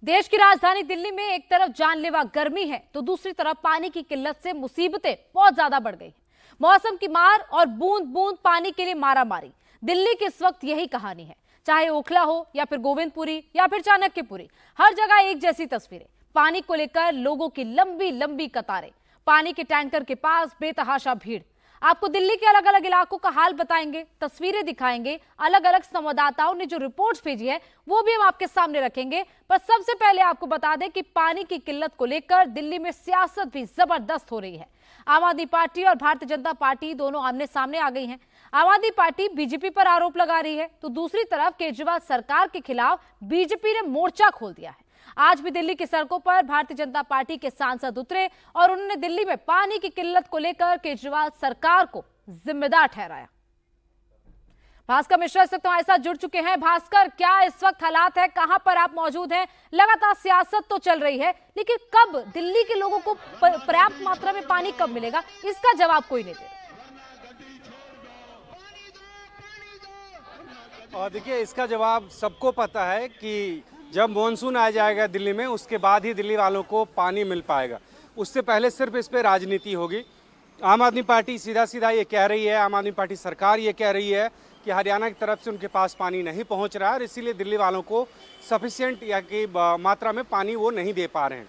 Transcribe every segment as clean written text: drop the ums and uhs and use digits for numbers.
देश की राजधानी दिल्ली में एक तरफ जानलेवा गर्मी है तो दूसरी तरफ पानी की किल्लत से मुसीबतें बहुत ज्यादा बढ़ गई हैं। मौसम की मार और बूंद बूंद पानी के लिए मारामारी। दिल्ली की इस वक्त यही कहानी है, चाहे ओखला हो या फिर गोविंदपुरी या फिर चाणक्यपुरी, हर जगह एक जैसी तस्वीरें। पानी को लेकर लोगों की लंबी लंबी कतारें, पानी के टैंकर के पास बेतहाशा भीड़। आपको दिल्ली के अलग अलग इलाकों का हाल बताएंगे, तस्वीरें दिखाएंगे, अलग अलग संवाददाताओं ने जो रिपोर्ट्स भेजी है वो भी हम आपके सामने रखेंगे। पर सबसे पहले आपको बता दें कि पानी की किल्लत को लेकर दिल्ली में सियासत भी जबरदस्त हो रही है। आम आदमी पार्टी और भारतीय जनता पार्टी दोनों आमने सामने आ गई हैं। आम आदमी पार्टी बीजेपी पर आरोप लगा रही है तो दूसरी तरफ केजरीवाल सरकार के खिलाफ बीजेपी ने मोर्चा खोल दिया है। आज भी दिल्ली की सड़कों पर भारतीय जनता पार्टी के सांसद उतरे और उन्होंने दिल्ली में पानी की किल्लत को लेकर केजरीवाल सरकार को जिम्मेदार ठहराया। भास्कर मिश्रा इस वक्त हमारे साथ जुड़ चुके हैं। भास्कर, क्या इस वक्त हालात है, कहां पर आप मौजूद हैं? लगातार सियासत तो चल रही है, लेकिन कब दिल्ली के लोगों को पर्याप्त मात्रा में पानी कब मिलेगा, इसका जवाब कोई नहीं दे रहा। और देखिए, इसका जवाब सबको पता है कि जब मॉनसून आ जाएगा दिल्ली में, उसके बाद ही दिल्ली वालों को पानी मिल पाएगा। उससे पहले सिर्फ इस पे राजनीति होगी। आम आदमी पार्टी सीधा सीधा ये कह रही है, आम आदमी पार्टी सरकार ये कह रही है कि हरियाणा की तरफ से उनके पास पानी नहीं पहुंच रहा है और इसीलिए दिल्ली वालों को सफिशिएंट या कि मात्रा में पानी वो नहीं दे पा रहे हैं।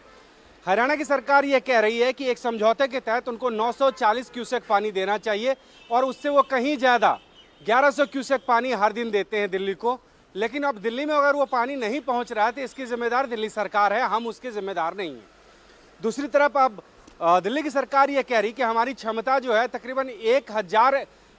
हरियाणा की सरकार ये कह रही है कि एक समझौते के तहत उनको 940 क्यूसेक पानी देना चाहिए और उससे वो कहीं ज़्यादा 1100 क्यूसेक पानी हर दिन देते हैं दिल्ली को। लेकिन अब दिल्ली में अगर वो पानी नहीं पहुंच रहा है तो इसकी जिम्मेदार दिल्ली सरकार है, हम उसके जिम्मेदार नहीं हैं। दूसरी तरफ अब दिल्ली की सरकार ये कह रही कि हमारी क्षमता जो है तकरीबन 1000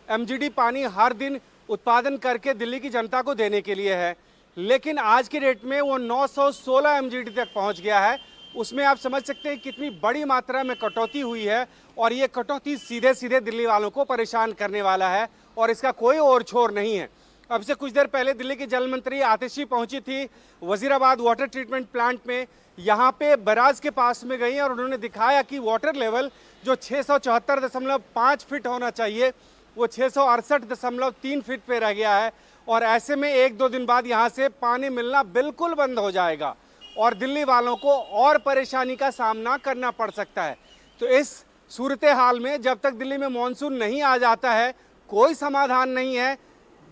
MGD पानी हर दिन उत्पादन करके दिल्ली की जनता को देने के लिए है, लेकिन आज के डेट में वो 916 MGD तक पहुंच गया है। उसमें आप समझ सकते हैं कितनी बड़ी मात्रा में कटौती हुई है और ये कटौती सीधे सीधे दिल्ली वालों को परेशान करने वाला है और इसका कोई और छोर नहीं है। अब से कुछ देर पहले दिल्ली की जल मंत्री आतिशी पहुंची थी वजीराबाद वाटर ट्रीटमेंट प्लांट में। यहाँ पे बराज के पास में गई और उन्होंने दिखाया कि वाटर लेवल जो 674.5 फीट होना चाहिए वो 668.3 फीट पे रह गया है और ऐसे में 1-2 दिन बाद यहाँ से पानी मिलना बिल्कुल बंद हो जाएगा और दिल्ली वालों को और परेशानी का सामना करना पड़ सकता है। तो इस सूरत हाल में जब तक दिल्ली में मानसून नहीं आ जाता है कोई समाधान नहीं है।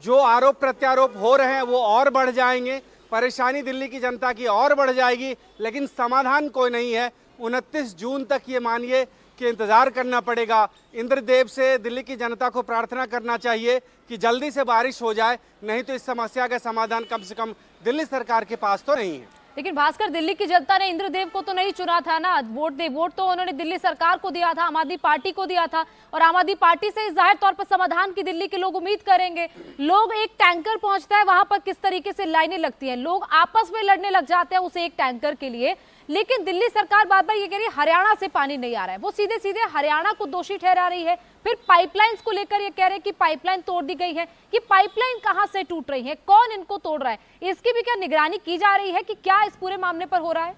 जो आरोप प्रत्यारोप हो रहे हैं वो और बढ़ जाएंगे, परेशानी दिल्ली की जनता की और बढ़ जाएगी, लेकिन समाधान कोई नहीं है। 29 जून तक ये मानिए कि इंतज़ार करना पड़ेगा। इंद्रदेव से दिल्ली की जनता को प्रार्थना करना चाहिए कि जल्दी से बारिश हो जाए, नहीं तो इस समस्या का समाधान कम से कम दिल्ली सरकार के पास तो नहीं है। लेकिन भास्कर, दिल्ली की जनता ने इंद्रदेव को तो नहीं चुना था ना, वोट तो उन्होंने दिल्ली सरकार को दिया था, आम आदमी पार्टी को दिया था और आम आदमी पार्टी से जाहिर तौर पर समाधान की दिल्ली के लोग उम्मीद करेंगे। लोग, एक टैंकर पहुंचता है वहां पर किस तरीके से लाइनें लगती हैं, लोग आपस में लड़ने लग जाते हैं उस एक टैंकर के लिए। लेकिन दिल्ली सरकार बार बार ये कह रही है हरियाणा से पानी नहीं आ रहा है, वो सीधे सीधे हरियाणा को दोषी ठहरा रही है। फिर पाइपलाइंस को लेकर ये कह रहे हैं कि पाइपलाइन तोड़ दी गई है। कि पाइपलाइन कहां से टूट रही है, कौन इनको तोड़ रहा है, इसकी भी क्या निगरानी की जा रही है कि क्या इस पूरे मामले पर हो रहा है?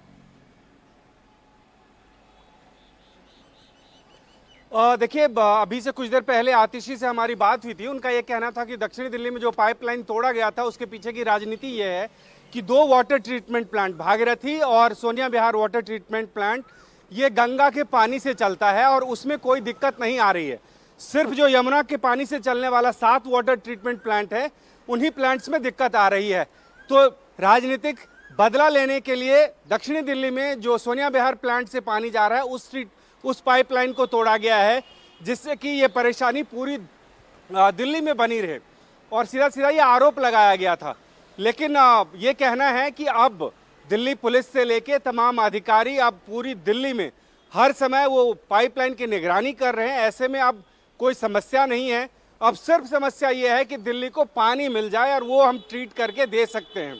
देखिए, अभी से कुछ देर पहले आतिशी से हमारी बात हुई थी। उनका ये कहना था कि दक्षिणी दिल्ली में जो पाइपलाइन तोड़ा गया था उसके पीछे की राजनीति ये है कि 2 वाटर ट्रीटमेंट प्लांट, भागीरथी और सोनिया विहार वाटर ट्रीटमेंट प्लांट, ये गंगा के पानी से चलता है और उसमें कोई दिक्कत नहीं आ रही है। सिर्फ जो यमुना के पानी से चलने वाला 7 वाटर ट्रीटमेंट प्लांट है उन्हीं प्लांट्स में दिक्कत आ रही है। तो राजनीतिक बदला लेने के लिए दक्षिणी दिल्ली में जो सोनिया विहार प्लांट से पानी जा रहा है उस पाइपलाइन को तोड़ा गया है, जिससे कि ये परेशानी पूरी दिल्ली में बनी रहे और सीधा सीधा ये आरोप लगाया गया था। लेकिन ये कहना है कि अब दिल्ली पुलिस से लेके तमाम अधिकारी अब पूरी दिल्ली में हर समय वो पाइपलाइन की निगरानी कर रहे हैं। ऐसे में अब कोई समस्या नहीं है, अब सिर्फ समस्या ये है कि दिल्ली को पानी मिल जाए और वो हम ट्रीट करके दे सकते हैं।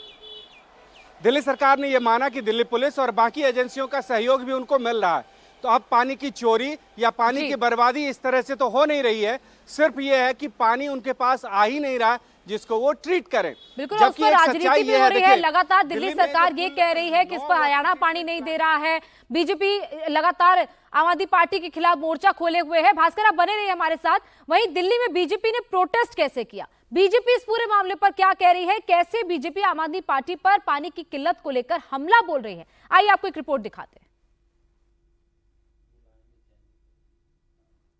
दिल्ली सरकार ने ये माना कि दिल्ली पुलिस और बाकी एजेंसियों का सहयोग भी उनको मिल रहा है, तो अब पानी की चोरी या पानी की बर्बादी इस तरह से तो हो नहीं रही है। सिर्फ ये है कि पानी उनके पास आ ही नहीं रहा जिसको वो ट्रीट करें। बिल्कुल, उस पर राजनीति भी हो रही है। लगातार दिल्ली सरकार ये कह रही है कि इस पर हरियाणा पानी नहीं दे रहा है। बीजेपी लगातार आम आदमी पार्टी के खिलाफ मोर्चा खोले हुए है। भास्कर, आप बने रहिए हमारे साथ। वहीं दिल्ली में बीजेपी ने प्रोटेस्ट कैसे किया, बीजेपी इस पूरे मामले पर क्या कह रही है, कैसे बीजेपी आम आदमी पार्टी पर पानी की किल्लत को लेकर हमला बोल रही है, आइए आपको एक रिपोर्ट दिखाते हैं।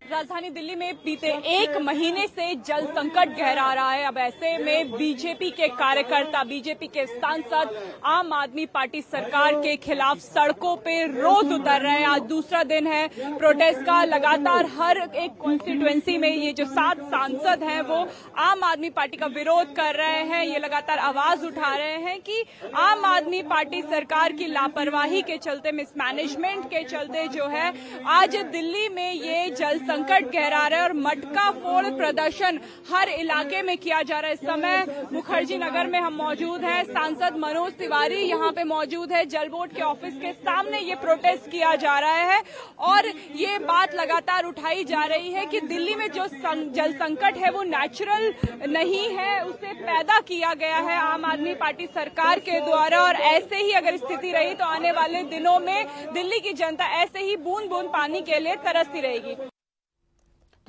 राजधानी दिल्ली में बीते एक महीने से जल संकट गहरा रहा है। अब ऐसे में बीजेपी के कार्यकर्ता, बीजेपी के सांसद आम आदमी पार्टी सरकार के खिलाफ सड़कों पे रोज उतर रहे हैं। आज दूसरा दिन है प्रोटेस्ट का। लगातार हर एक कॉन्स्टिट्यूएंसी में ये जो 7 सांसद हैं वो आम आदमी पार्टी का विरोध कर रहे हैं। ये लगातार आवाज उठा रहे हैं कि आम आदमी पार्टी सरकार की लापरवाही के चलते, मिसमैनेजमेंट के चलते जो है आज दिल्ली में ये जल संकट गहरा रहा है और मटका फोड़ प्रदर्शन हर इलाके में किया जा रहा है। इस समय मुखर्जी नगर में हम मौजूद हैं। सांसद मनोज तिवारी यहाँ पे मौजूद है। जल बोर्ड के ऑफिस के सामने ये प्रोटेस्ट किया जा रहा है और ये बात लगातार उठाई जा रही है कि दिल्ली में जो जल संकट है वो नेचुरल नहीं है, उसे पैदा किया गया है आम आदमी पार्टी सरकार के द्वारा। और ऐसे ही अगर स्थिति रही तो आने वाले दिनों में दिल्ली की जनता ऐसे ही बूंद बूंद पानी के लिए तरसती रहेगी।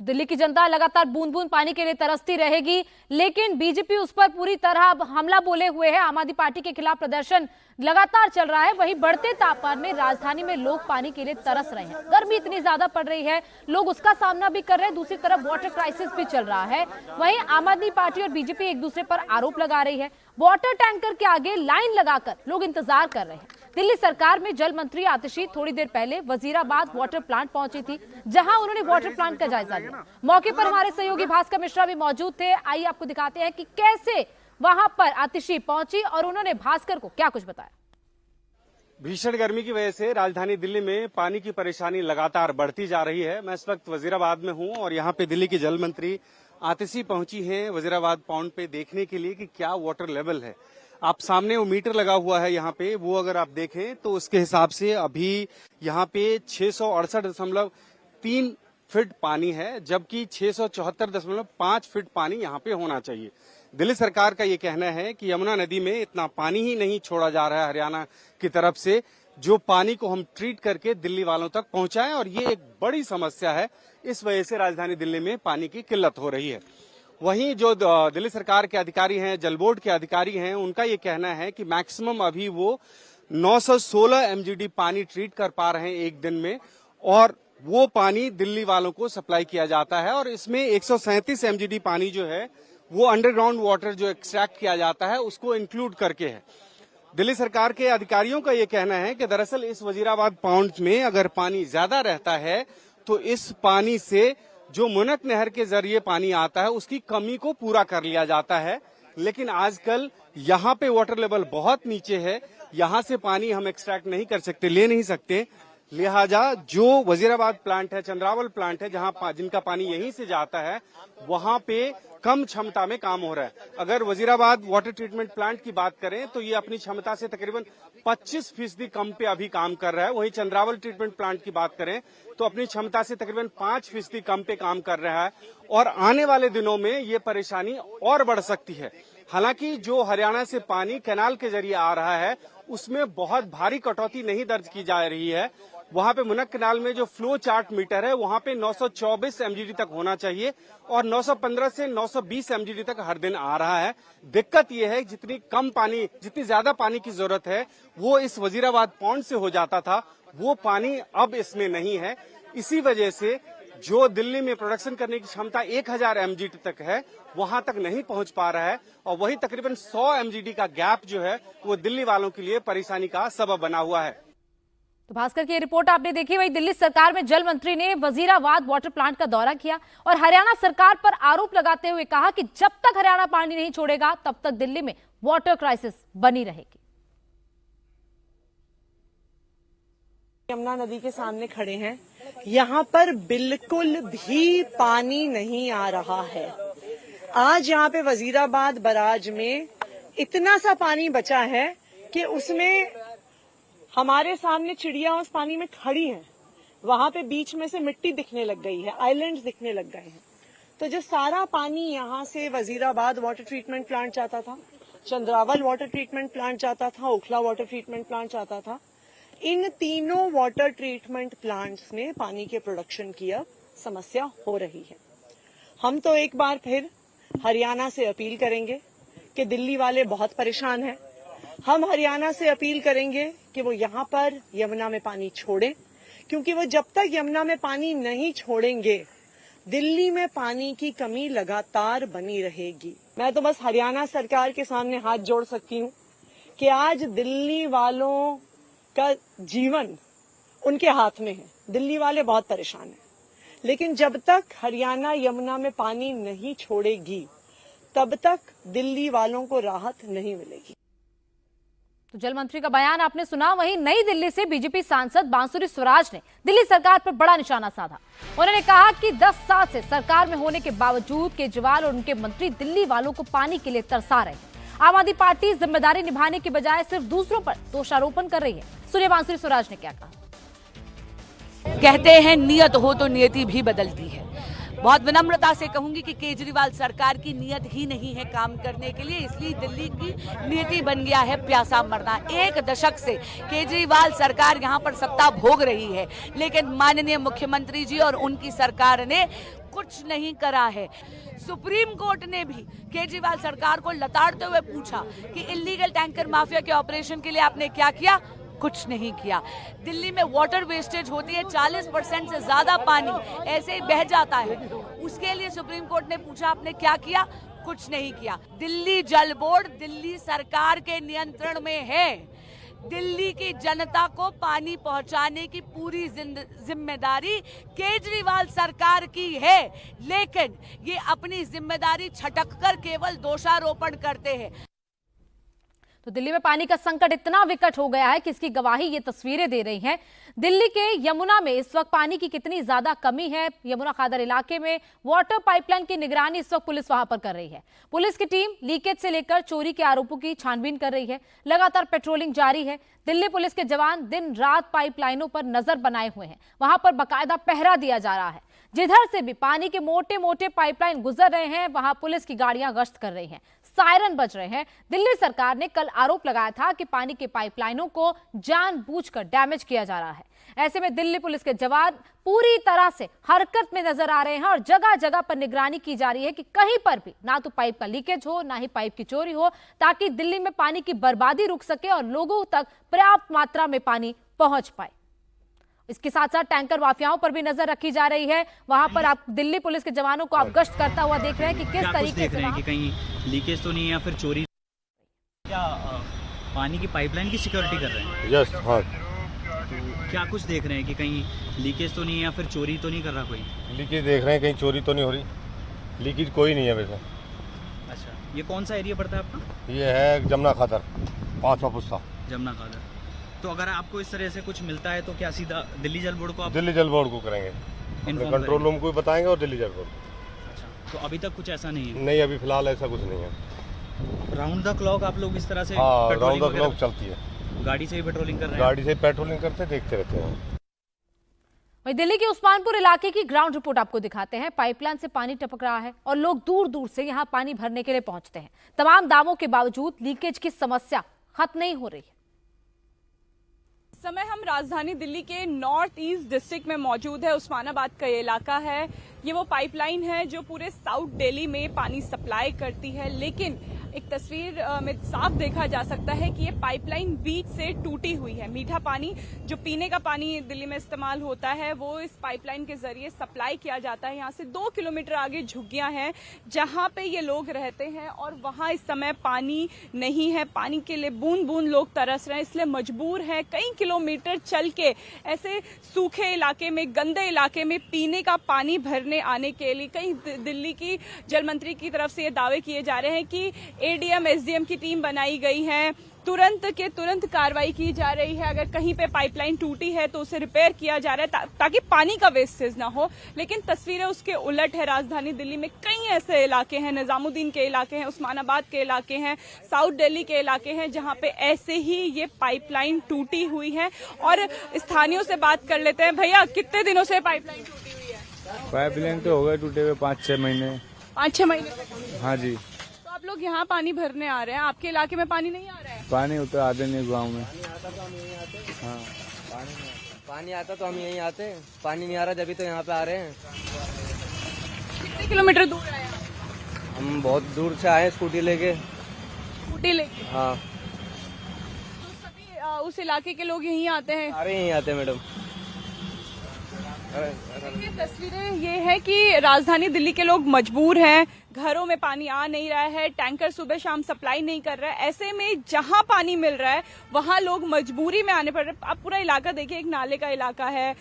तो दिल्ली की जनता लगातार बूंद बूंद पानी के लिए तरसती रहेगी, लेकिन बीजेपी उस पर पूरी तरह हमला बोले हुए है। आम आदमी पार्टी के खिलाफ प्रदर्शन लगातार चल रहा है। वहीं बढ़ते तापमान में राजधानी में लोग पानी के लिए तरस रहे हैं। गर्मी इतनी ज्यादा पड़ रही है, लोग उसका सामना भी कर रहे हैं। दूसरी तरफ वाटर क्राइसिस भी चल रहा है। वहीं आम आदमी पार्टी और बीजेपी एक दूसरे पर आरोप लगा रही है। वाटर टैंकर के आगे लाइन लगाकर लोग इंतजार कर रहे हैं। दिल्ली सरकार में जल मंत्री आतिशी थोड़ी देर पहले वजीराबाद वाटर प्लांट पहुंची थी, जहां उन्होंने वाटर प्लांट का जायजा लिया। मौके पर हमारे सहयोगी भास्कर मिश्रा भी मौजूद थे। आइए आपको दिखाते हैं कि कैसे वहां पर आतिशी पहुंची और उन्होंने भास्कर को क्या कुछ बताया। भीषण गर्मी की वजह से राजधानी दिल्ली में पानी की परेशानी लगातार बढ़ती जा रही है। मैं इस वक्त वजीराबाद में हूं और यहाँ पे दिल्ली की जल मंत्री आतिशी पहुंची हैं वजीराबाद पॉन्ड पे देखने के लिए कि क्या वाटर लेवल है। आप सामने वो मीटर लगा हुआ है यहाँ पे, वो अगर आप देखें तो उसके हिसाब से अभी यहाँ पे 668.3 फीट पानी है, जबकि 674.5 फीट पानी यहाँ पे होना चाहिए। दिल्ली सरकार का ये कहना है कि यमुना नदी में इतना पानी ही नहीं छोड़ा जा रहा है हरियाणा की तरफ से, जो पानी को हम ट्रीट करके दिल्ली वालों तक पहुंचाएं, और ये एक बड़ी समस्या है। इस वजह से राजधानी दिल्ली में पानी की किल्लत हो रही है। वहीं जो दिल्ली सरकार के अधिकारी हैं, जल बोर्ड के अधिकारी हैं, उनका ये कहना है कि मैक्सिमम अभी वो 916 एमजीडी पानी ट्रीट कर पा रहे हैं एक दिन में, और वो पानी दिल्ली वालों को सप्लाई किया जाता है। और इसमें 137 एमजीडी पानी जो है वो अंडरग्राउंड वाटर जो एक्सट्रैक्ट किया जाता है उसको इंक्लूड करके है। दिल्ली सरकार के अधिकारियों का ये कहना है कि दरअसल इस वजीराबाद पॉन्ड में अगर पानी ज्यादा रहता है तो इस पानी से जो मुनक नहर के जरिए पानी आता है उसकी कमी को पूरा कर लिया जाता है। लेकिन आजकल यहाँ पे वाटर लेवल बहुत नीचे है, यहाँ से पानी हम एक्सट्रैक्ट नहीं कर सकते, ले नहीं सकते। लिहाजा जो वजीराबाद प्लांट है, चंद्रावल प्लांट है, जहाँ जिनका पानी यहीं से जाता है, वहां पे कम क्षमता में काम हो रहा है। अगर वजीराबाद वाटर ट्रीटमेंट प्लांट की बात करें तो ये अपनी क्षमता से तकरीबन 25% कम पे अभी काम कर रहा है। वहीं चंद्रावल ट्रीटमेंट प्लांट की बात करें तो अपनी क्षमता से तकरीबन 5% कम पे काम कर रहा है, और आने वाले दिनों में ये परेशानी और बढ़ सकती है। हालांकि जो हरियाणा से पानी कैनाल के जरिए आ रहा है उसमें बहुत भारी कटौती नहीं दर्ज की जा रही है। वहां पे मुनक कैनाल में जो फ्लो चार्ट मीटर है वहां पे 924 एमजीडी तक होना चाहिए, और 915 से 920 एमजीडी तक हर दिन आ रहा है। दिक्कत यह है जितनी ज्यादा पानी की जरूरत है वो इस वजीराबाद पॉन्ड से हो जाता था, वो पानी अब इसमें नहीं है। इसी वजह से जो दिल्ली में प्रोडक्शन करने की क्षमता 1000 एमजीडी तक है वहां तक नहीं पहुंच पा रहा है, और वही तकरीबन 100 एमजीडी का गैप जो है वो दिल्ली वालों के लिए परेशानी का सबब बना हुआ है। तो भास्कर की ये रिपोर्ट आपने देखी। वही दिल्ली सरकार में जल मंत्री ने वजीराबाद वाटर प्लांट का दौरा किया और हरियाणा सरकार पर आरोप लगाते हुए कहा कि जब तक हरियाणा पानी नहीं छोड़ेगा तब तक दिल्ली में वाटर क्राइसिस बनी रहेगी। यमुना नदी के सामने खड़े हैं, यहाँ पर बिल्कुल भी पानी नहीं आ रहा है। आज यहाँ पे वजीराबाद बराज में इतना सा पानी बचा है कि उसमें हमारे सामने चिड़िया उस पानी में खड़ी हैं, वहां पे बीच में से मिट्टी दिखने लग गई है, आइलैंड्स दिखने लग गए हैं। तो जो सारा पानी यहाँ से वजीराबाद वाटर ट्रीटमेंट प्लांट जाता था, चंद्रावल वाटर ट्रीटमेंट प्लांट जाता था, ओखला वाटर ट्रीटमेंट प्लांट जाता था, इन तीनों वाटर ट्रीटमेंट प्लांट्स में पानी के प्रोडक्शन की अब समस्या हो रही है। हम तो एक बार फिर हरियाणा से अपील करेंगे कि दिल्ली वाले बहुत परेशान हैं। हम हरियाणा से अपील करेंगे कि वो यहाँ पर यमुना में पानी छोड़ें, क्योंकि वो जब तक यमुना में पानी नहीं छोड़ेंगे दिल्ली में पानी की कमी लगातार बनी रहेगी। मैं तो बस हरियाणा सरकार के सामने हाथ जोड़ सकती हूँ कि आज दिल्ली वालों का जीवन उनके हाथ में है। दिल्ली वाले बहुत परेशान हैं, लेकिन जब तक हरियाणा यमुना में पानी नहीं छोड़ेगी तब तक दिल्ली वालों को राहत नहीं मिलेगी। तो जल मंत्री का बयान आपने सुना। वहीं नई दिल्ली से बीजेपी सांसद बांसुरी स्वराज ने दिल्ली सरकार पर बड़ा निशाना साधा। उन्होंने कहा कि 10 साल से सरकार में होने के बावजूद केजरीवाल और उनके मंत्री दिल्ली वालों को पानी के लिए तरसा रहे हैं। आम आदमी पार्टी जिम्मेदारी निभाने के बजाय सिर्फ दूसरों पर दोषारोपण कर रही है। सुनिए बांसुरी स्वराज ने क्या कहा। कहते हैं नियत हो तो नियति भी बदलती है। बहुत विनम्रता से कहूंगी कि केजरीवाल सरकार की नियत ही नहीं है काम करने के लिए, इसलिए दिल्ली की नियति बन गया है प्यासा मरना। 1 दशक से केजरीवाल सरकार यहां पर सत्ता भोग रही है, लेकिन माननीय मुख्यमंत्री जी और उनकी सरकार ने कुछ नहीं करा है। सुप्रीम कोर्ट ने भी केजरीवाल सरकार को लताड़ते हुए पूछा कि इल्लीगल टैंकर माफिया के ऑपरेशन के लिए आपने क्या किया? कुछ नहीं किया। दिल्ली में वाटर वेस्टेज होती है, 40% से ज्यादा पानी ऐसे ही बह जाता है। उसके लिए सुप्रीम कोर्ट ने पूछा आपने क्या किया? कुछ नहीं किया। दिल्ली जल बोर्ड दिल्ली सरकार के नियंत्रण में है। दिल्ली की जनता को पानी पहुंचाने की पूरी जिम्मेदारी केजरीवाल सरकार की है, लेकिन ये अपनी जिम्मेदारी छटककर केवल दोषारोपण करते हैं। तो दिल्ली में पानी का संकट इतना विकट हो गया है कि इसकी गवाही ये तस्वीरें दे रही हैं। दिल्ली के यमुना में इस वक्त पानी की कितनी ज्यादा कमी है। यमुना खादर इलाके में वाटर पाइपलाइन की निगरानी इस वक्त पुलिस वहां पर कर रही है। पुलिस की टीम लीकेज से लेकर चोरी के आरोपों की छानबीन कर रही है। लगातार पेट्रोलिंग जारी है। दिल्ली पुलिस के जवान दिन रात पाइपलाइनों पर नजर बनाए हुए हैं। वहां पर बाकायदा पहरा दिया जा रहा है। जिधर से भी पानी के मोटे मोटे पाइपलाइन गुजर रहे हैं वहां पुलिस की गाड़ियां गश्त कर रही हैं, सायरन बज रहे हैं। दिल्ली सरकार ने कल आरोप लगाया था कि पानी के पाइपलाइनों को जानबूझकर डैमेज किया जा रहा है। ऐसे में दिल्ली पुलिस के जवान पूरी तरह से हरकत में नजर आ रहे हैं और जगह जगह पर निगरानी की जा रही है कि कहीं पर भी ना तो पाइप का लीकेज हो, ना ही पाइप की चोरी हो, ताकि दिल्ली में पानी की बर्बादी रुक सके और लोगों तक पर्याप्त मात्रा में पानी पहुंच पाए। इसके साथ साथ टैंकर माफियाओं पर भी नजर रखी जा रही है। वहां पर आप दिल्ली पुलिस के जवानों को आप गश्त करता हुआ देख रहे हैं कि किस तरीके से कि कहीं लीकेज तो नहीं है या फिर चोरी, क्या पानी की पाइपलाइन की सिक्योरिटी कर रहे हैं? यस, हाँ। तो क्या कुछ देख रहे हैं कि कहीं लीकेज तो नहीं है या फिर चोरी तो नहीं कर रहा कोई? लीकेज देख रहे हैं, कहीं चोरी तो नहीं हो रही। लीकेज कोई नहीं है वैसे। अच्छा, ये कौन सा एरिया पड़ता है आपका? ये है जमुना खादर, 5वां पुस्ता। जमुना खादर। तो अगर आपको इस तरह से कुछ मिलता है तो क्या सीधा दिल्ली जल बोर्ड को आप दिल्ली जल बोर्ड को करेंगे, कंट्रोल रूम को भी बताएंगे और दिल्ली जल बोर्ड को। अच्छा, तो अभी तक कुछ ऐसा नहीं है? नहीं, अभी फिलहाल ऐसा कुछ नहीं है। राउंड द क्लॉक आप लोग इस तरह से? हाँ, राउंड द क्लॉक चलती है। गाड़ी से ही पेट्रोलिंग कर रहे हैं? गाड़ी से पेट्रोलिंग करते देखते रहते हैं। वहीं दिल्ली के उस्मानपुर इलाके की ग्राउंड रिपोर्ट आपको दिखाते हैं। पाइपलाइन से पानी टपक रहा है और लोग दूर दूर से यहां पानी भरने के लिए पहुंचते हैं। तमाम दावों के बावजूद लीकेज की समस्या खत्म नहीं हो रही है। समय हम राजधानी दिल्ली के नॉर्थ ईस्ट डिस्ट्रिक्ट में मौजूद है। उस्मानाबाद का ये इलाका है। ये वो पाइपलाइन है जो पूरे साउथ दिल्ली में पानी सप्लाई करती है, लेकिन एक तस्वीर में साफ देखा जा सकता है कि ये पाइपलाइन बीच से टूटी हुई है। मीठा पानी जो पीने का पानी दिल्ली में इस्तेमाल होता है वो इस पाइपलाइन के जरिए सप्लाई किया जाता है। यहाँ से 2 किलोमीटर आगे झुग्गियां हैं जहां पे ये लोग रहते हैं और वहां इस समय पानी नहीं है। पानी के लिए बूंद बूंद लोग तरस रहे हैं, इसलिए मजबूर हैं कई किलोमीटर चल के ऐसे सूखे इलाके में, गंदे इलाके में पीने का पानी भरने आने के लिए। कई दिल्ली की जल मंत्री की तरफ से ये दावे किए जा रहे हैं कि एडीएम एसडीएम की टीम बनाई गई है, तुरंत कार्रवाई की जा रही है। अगर कहीं पे पाइपलाइन टूटी है तो उसे रिपेयर किया जा रहा है ताकि पानी का वेस्टेज ना हो। लेकिन तस्वीरें उसके उलट है। राजधानी दिल्ली में कई ऐसे इलाके हैं, निजामुद्दीन के इलाके हैं, उस्मानाबाद के इलाके हैं, साउथ दिल्ली के इलाके हैं जहां पे ऐसे ही ये पाइपलाइन टूटी हुई है। और स्थानीयों से बात कर लेते हैं। भैया, कितने दिनों से पाइपलाइन टूटी हुई है? पाइपलाइन तो हो गए टूटे हुए 5-6 महीने। 5-6 महीने? हाँ जी। आप लोग यहाँ पानी भरने आ रहे हैं, आपके इलाके में पानी नहीं आ रहा है? पानी उतर आते नहीं गांव में। हाँ, पानी आता तो हम यहीं आते, पानी नहीं आ रहा जब तो यहाँ पे आ रहे हैं। कितने किलोमीटर दूर है? हम बहुत दूर से आए स्कूटी लेके। स्कूटी लेके हाँ, तो सभी उस इलाके के लोग यहीं आते हैं। सारे यहीं आते हैं मैडम। ये तस्वीरें ये है कि राजधानी दिल्ली के लोग मजबूर हैं, घरों में पानी आ नहीं रहा है, टैंकर सुबह शाम सप्लाई नहीं कर रहा है। ऐसे में जहां पानी मिल रहा है वहां लोग मजबूरी में आने पड़ रहे हैं। आप पूरा इलाका देखिए, एक नाले का इलाका है,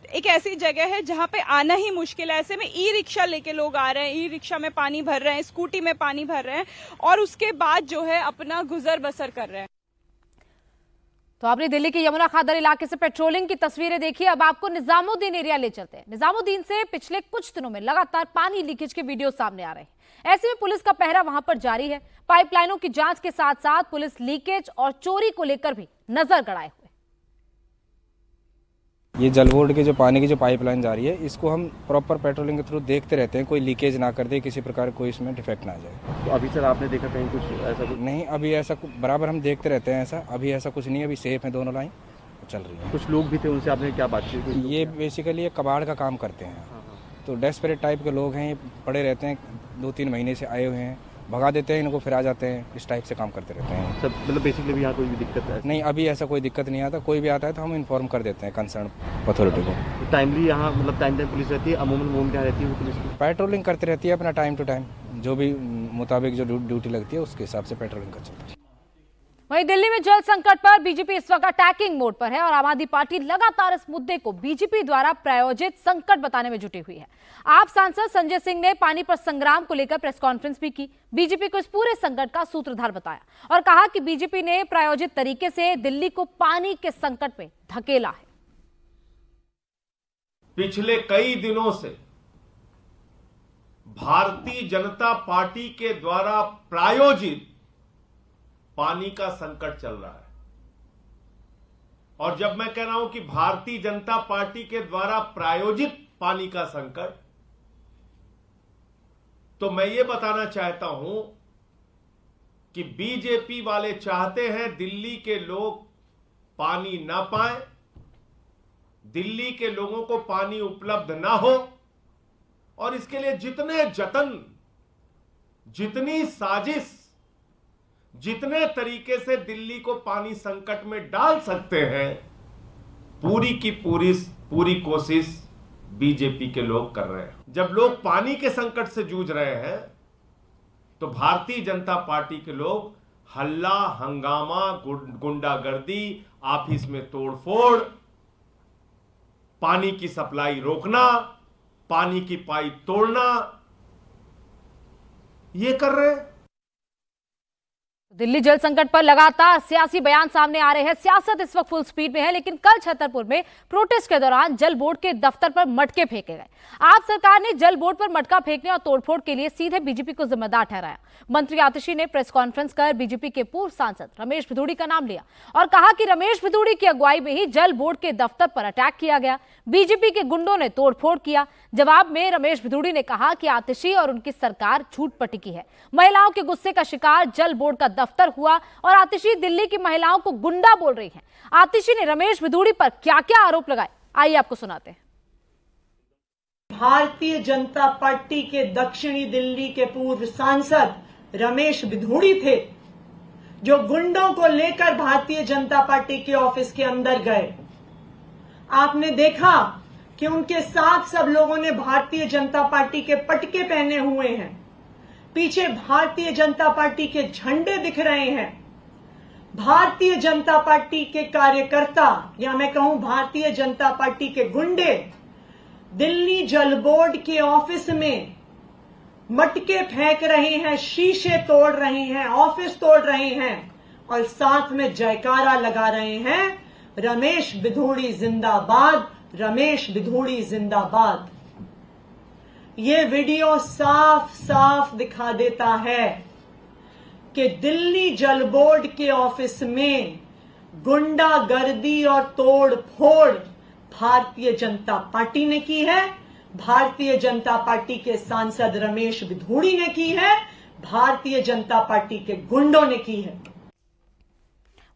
एक ऐसी जगह है जहां पे आना ही मुश्किल है। ऐसे में ई रिक्शा लेके लोग आ रहे हैं, ई रिक्शा में पानी भर रहे हैं, स्कूटी में पानी भर रहे हैं और उसके बाद जो है अपना गुजर बसर कर रहे हैं। तो आपने दिल्ली के यमुना खादर इलाके से पेट्रोलिंग की तस्वीरें देखी। अब आपको निजामुद्दीन एरिया ले चलते हैं। निजामुद्दीन से पिछले कुछ दिनों में लगातार पानी लीकेज के वीडियो सामने आ रहे हैं। ऐसे में पुलिस का पहरा वहां पर जारी है। पाइपलाइनों की जांच के साथ साथ पुलिस लीकेज और चोरी को लेकर भी नजर गड़ाए हुए। ये जल बोर्ड के जो पानी की जो पाइपलाइन जा रही है, इसको हम प्रॉपर पेट्रोलिंग के थ्रू देखते रहते हैं, कोई लीकेज ना कर दे, किसी प्रकार कोई इसमें डिफेक्ट ना आ जाए। तो अभी सर आपने देखा कहीं कुछ ऐसा कुछ? नहीं, अभी ऐसा बराबर हम देखते रहते हैं, ऐसा अभी ऐसा कुछ नहीं है। अभी सेफ है, दोनों लाइन चल रही है। कुछ लोग भी थे, उनसे आपने क्या बातचीत की? ये बेसिकली ये कबाड़ का काम करते हैं, तो डेस्परेट टाइप के लोग हैं, ये पड़े रहते हैं, 2-3 महीने से आए हुए हैं, भगा देते हैं इनको, फिर आ जाते हैं, इस टाइप से काम करते रहते हैं। सब मतलब बेसिकली भी यहाँ कोई भी दिक्कत है? नहीं, अभी ऐसा कोई दिक्कत नहीं आता। कोई भी आता है तो हम इन्फॉर्म कर देते हैं कंसर्न अथॉरिटी को। टाइमली यहाँ मतलब टाइम पुलिस रहती है, अमूमन क्या रहती है वो पुलिस की? पेट्रोलिंग करती रहती है अपना टाइम टू टाइम, जो भी मुताबिक जो ड्यूटी लगती है उसके हिसाब से पेट्रोलिंग कर चलती है। वहीं दिल्ली में जल संकट पर बीजेपी इस वक्त अटैकिंग मोड पर है और आम आदमी पार्टी लगातार इस मुद्दे को बीजेपी द्वारा प्रायोजित संकट बताने में जुटी हुई है। आप सांसद संजय सिंह ने पानी पर संग्राम को लेकर प्रेस कॉन्फ्रेंस भी की। बीजेपी को इस पूरे संकट का सूत्रधार बताया और कहा कि बीजेपी ने प्रायोजित तरीके से दिल्ली को पानी के संकट में धकेला है। पिछले कई दिनों से भारतीय जनता पार्टी के द्वारा प्रायोजित पानी का संकट चल रहा है। और जब मैं कह रहा हूं कि भारतीय जनता पार्टी के द्वारा प्रायोजित पानी का संकट, तो मैं ये बताना चाहता हूं कि बीजेपी वाले चाहते हैं दिल्ली के लोग पानी ना पाएं, दिल्ली के लोगों को पानी उपलब्ध ना हो, और इसके लिए जितने जतन, जितनी साजिश, जितने तरीके से दिल्ली को पानी संकट में डाल सकते हैं, पूरी की पूरी कोशिश बीजेपी के लोग कर रहे हैं। जब लोग पानी के संकट से जूझ रहे हैं तो भारतीय जनता पार्टी के लोग हल्ला, हंगामा, गुंडागर्दी, ऑफिस में तोड़फोड़, पानी की सप्लाई रोकना, पानी की पाइप तोड़ना, ये कर रहे हैं। दिल्ली जल संकट पर लगातार सियासी बयान सामने आ रहे हैं। सियासत इस वक्त फुल स्पीड में है, लेकिन कल छतरपुर में प्रोटेस्ट के दौरान जल बोर्ड के दफ्तर पर मटके फेंके गए। आप सरकार ने जल बोर्ड पर मटका फेंकने और तोड़फोड़ के लिए सीधे बीजेपी को जिम्मेदार ठहराया। मंत्री आतिशी ने प्रेस कॉन्फ्रेंस कर बीजेपी के पूर्व सांसद रमेश भिदुड़ी का नाम लिया और कहा कि रमेश भिदुड़ी की अगुवाई में ही जल बोर्ड के दफ्तर पर अटैक किया गया, बीजेपी के गुंडों ने तोड़फोड़ किया। जवाब में रमेश भिदुड़ी ने कहा कि आतिशी और उनकी सरकार झूठ पटिकी है। महिलाओं के गुस्से का शिकार जल बोर्ड का दफ्तर हुआ और आतिशी दिल्ली की महिलाओं को गुंडा बोल रही हैं। आतिशी ने रमेश भिदुड़ी पर क्या-क्या आरोप लगाए, आइए आपको सुनाते हैं। भारतीय जनता पार्टी के दक्षिणी दिल्ली के पूर्व सांसद रमेश भिदुड़ी थे, जो गुंडों को लेकर भारतीय जनता पार्टी के ऑफिस के अंदर गए। आपने देखा कि उनके साथ सब लोगों ने भारतीय जनता पार्टी के पटके पहने हुए हैं, पीछे भारतीय जनता पार्टी के झंडे दिख रहे हैं। भारतीय जनता पार्टी के कार्यकर्ता, या मैं कहूं भारतीय जनता पार्टी के गुंडे, दिल्ली जल बोर्ड के ऑफिस में मटके फेंक रहे हैं, शीशे तोड़ रहे हैं, ऑफिस तोड़ रहे हैं और साथ में जयकारा लगा रहे हैं, रमेश भिदुड़ी जिंदाबाद, रमेश भिदुड़ी जिंदाबाद। ये वीडियो साफ साफ दिखा देता है कि दिल्ली जल बोर्ड के ऑफिस में गुंडागर्दी और तोड़ फोड़ भारतीय जनता पार्टी ने की है, भारतीय जनता पार्टी के सांसद रमेश भिदुड़ी ने की है, भारतीय जनता पार्टी के गुंडों ने की है।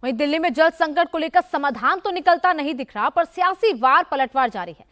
वहीं दिल्ली में जल संकट को लेकर समाधान तो निकलता नहीं दिख रहा, पर सियासी वार पलटवार जारी है।